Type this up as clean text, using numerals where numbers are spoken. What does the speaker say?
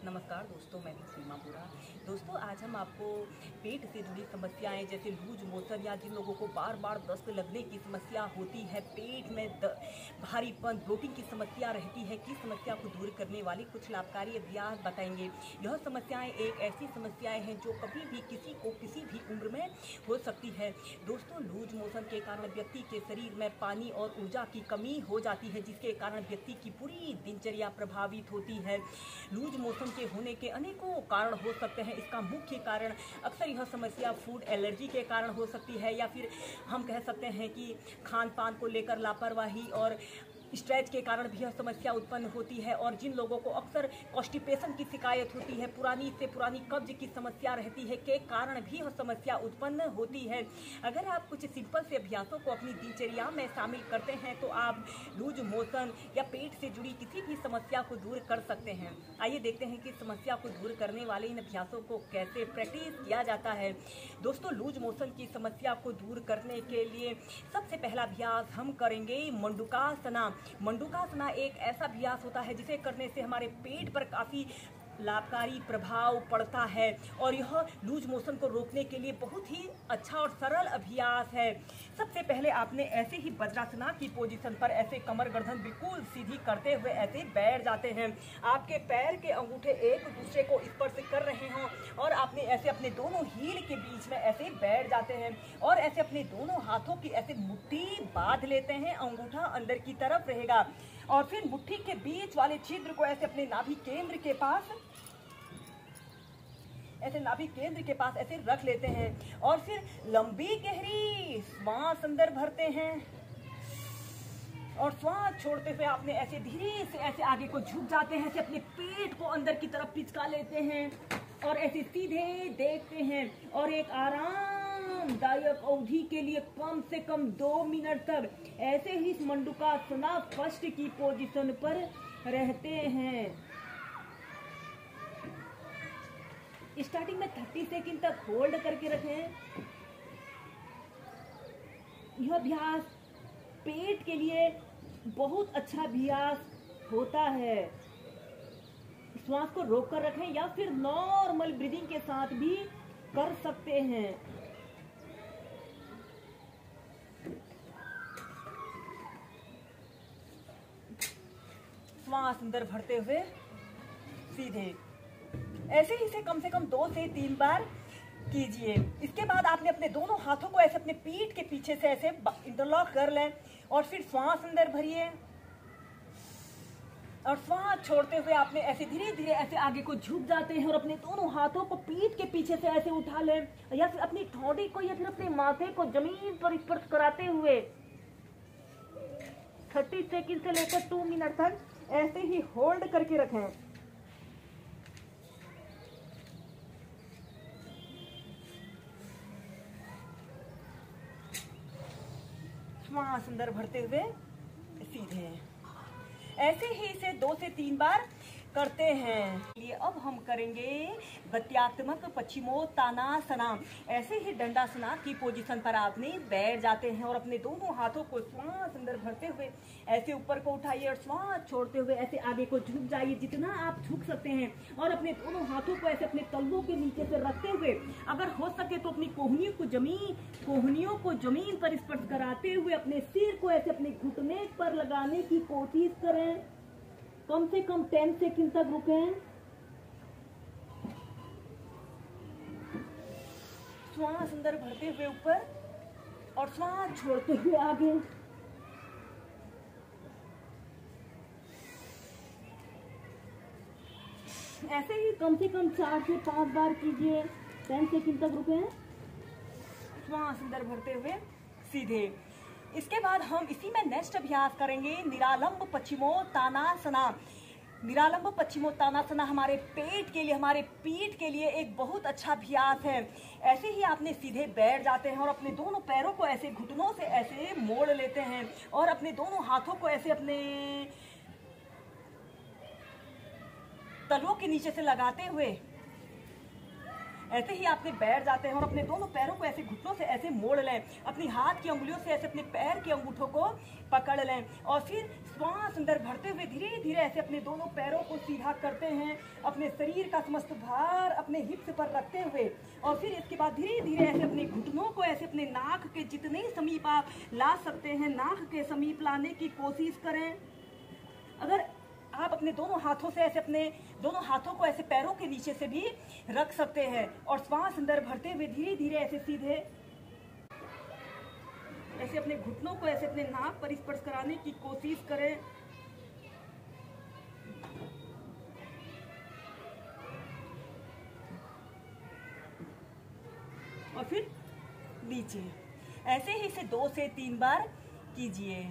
नमस्कार दोस्तों, मैं हूं सीमा पुरा। दोस्तों, आज हम आपको पेट से जुड़ी समस्याएं जैसे लूज मोशन या जिन लोगों को बार बार दस्त लगने की समस्या होती है, पेट में भारीपन, ब्लोटिंग की समस्या रहती है, की समस्या को दूर करने वाली कुछ लाभकारी अभ्यास बताएंगे। यह समस्याएं एक ऐसी समस्याएं हैं जो कभी भी किसी को किसी भी उम्र में हो सकती है। दोस्तों, लूज मोशन के कारण व्यक्ति के शरीर में पानी और ऊर्जा की कमी हो जाती है, जिसके कारण व्यक्ति की पूरी दिनचर्या प्रभावित होती है। लूज मोशन के होने के अनेकों कारण हो सकते हैं। इसका मुख्य कारण अक्सर यह समस्या फूड एलर्जी के कारण हो सकती है, या फिर हम कह सकते हैं कि खान पान को लेकर लापरवाही और स्ट्रेच के कारण भी यह समस्या उत्पन्न होती है। और जिन लोगों को अक्सर कॉन्स्टिपेशन की शिकायत होती है, पुरानी से पुरानी कब्ज की समस्या रहती है, के कारण भी यह समस्या उत्पन्न होती है। अगर आप कुछ सिंपल से अभ्यासों को अपनी दिनचर्या में शामिल करते हैं तो आप लूज मोशन या पेट से जुड़ी किसी भी समस्या को दूर कर सकते हैं। आइए देखते हैं कि समस्या को दूर करने वाले इन अभ्यासों को कैसे प्रैक्टिस किया जाता है। दोस्तों, लूज मोशन की समस्या को दूर करने के लिए सबसे पहला अभ्यास हम करेंगे मंडूकासना। मंडूकासना एक ऐसा अभ्यास होता है जिसे करने से हमारे पेट पर काफ़ी लाभकारी प्रभाव पड़ता है, और यह लूज मोशन को रोकने के लिए बहुत ही अच्छा और सरल अभ्यास है। सबसे पहले आपने ऐसे ही वज्रासना की पोजीशन पर ऐसे कमर गर्दन बिल्कुल सीधी करते हुए ऐसे बैठ जाते हैं। आपके पैर के अंगूठे एक दूसरे को स्पर्श कर रहे हों और आपने ऐसे अपने दोनों हील के बीच में ऐसे बैठ जाते हैं और ऐसे अपने दोनों हाथों की ऐसे मुट्ठी बांध लेते हैं। अंगूठा अंदर की तरफ रहेगा और फिर मुट्ठी के बीच वाले छिद्र को ऐसे अपने नाभि केंद्र के पास ऐसे रख लेते हैं और फिर लंबी गहरी श्वास अंदर भरते हैं और श्वास छोड़ते हुए आपने ऐसे धीरे से ऐसे आगे को झुक जाते हैं, ऐसे अपने पेट को अंदर की तरफ पिचका लेते हैं और ऐसे सीधे देखते हैं और एक आरामदायक अवधि के लिए कम से कम 2 मिनट तक ऐसे ही मंडूकासना फर्स्ट की पोजीशन पर रहते हैं। स्टार्टिंग में 30 सेकंड तक होल्ड करके रखें। यह अभ्यास पेट के लिए बहुत अच्छा अभ्यास होता है। श्वास को रोक कर रखें या फिर नॉर्मल ब्रीदिंग के साथ भी कर सकते हैं। श्वास अंदर भरते हुए सीधे ऐसे ही से कम 2 से 3 बार कीजिए। इसके बाद आपने अपने दोनों हाथों को ऐसे अपने पीठ के पीछे से ऐसे इंटरलॉक कर लें और फिर श्वास अंदर भरिए और श्वास छोड़ते हुए आपने ऐसे धीरे धीरे ऐसे आगे को झुक जाते हैं और अपने दोनों हाथों को पीठ के पीछे से ऐसे उठा लें या फिर अपनी ठोड़ी को या फिर अपने माथे को जमीन पर स्पर्श कराते हुए 30 सेकंड से लेकर 2 मिनट तक ऐसे ही होल्ड करके रखें। श्वास अंदर भरते हुए सीधे ऐसे ही इसे 2 से 3 बार करते हैं। ये अब हम करेंगे गत्यात्मक पश्चिमोत्तानासना। ऐसे ही दंडासना की पोजीशन पर आपने बैठ जाते हैं और अपने दोनों हाथों को श्वास अंदर भरते हुए ऐसे ऊपर को उठाइए और श्वास छोड़ते हुए ऐसे आगे को झुक जाइए जितना आप झुक सकते हैं और अपने दोनों हाथों को ऐसे अपने तलवों के नीचे से रखते हुए अगर हो सके तो अपनी कोहनियों को जमीन पर स्पर्श कराते हुए अपने सिर को ऐसे अपने घुटने पर लगाने की कोशिश करें। कम से कम 10 सेकंड तक रुकें। श्वास अंदर भरते हुए ऊपर और श्वास छोड़ते हुए आगे। ऐसे ही कम से कम 4 से 5 बार कीजिए। 10 सेकंड तक रुकें। श्वास अंदर भरते हुए सीधे। इसके बाद हम इसी में नेक्स्ट अभ्यास करेंगे निरालंब पश्चिमोत्तानासना। निरालंब पश्चिमोत्तानासना हमारे पेट के लिए, हमारे पीठ के लिए एक बहुत अच्छा अभ्यास है। ऐसे ही आपने सीधे बैठ जाते हैं और अपने दोनों पैरों को ऐसे घुटनों से ऐसे मोड़ लेते हैं और अपने दोनों हाथों को ऐसे अपने तलवों के नीचे से लगाते हुए ऐसे ही आपने बैठ जाते हैं और अपने दोनों पैरों को ऐसे घुटनों से ऐसे मोड़ लें, अपनी हाथ की अंगुलियों से ऐसे अपने पैर के अंगूठों को पकड़ लें और फिर श्वास अंदर भरते हुए धीरे धीरे ऐसे अपने दोनों पैरों को सीधा करते हैं, अपने शरीर का समस्त भार अपने हिप्स पर रखते हुए और फिर इसके बाद धीरे धीरे ऐसे अपने घुटनों को ऐसे अपने नाक के जितने समीप आप ला सकते हैं नाक के समीप लाने की कोशिश करें। अगर आप अपने दोनों हाथों से ऐसे अपने दोनों हाथों को ऐसे पैरों के नीचे से भी रख सकते हैं और श्वास अंदर भरते हुए धीरे धीरे ऐसे सीधे ऐसे अपने घुटनों को ऐसे अपने नाक पर स्पर्श कराने की कोशिश करें। और फिर नीचे ऐसे ही इसे 2 से 3 बार कीजिए।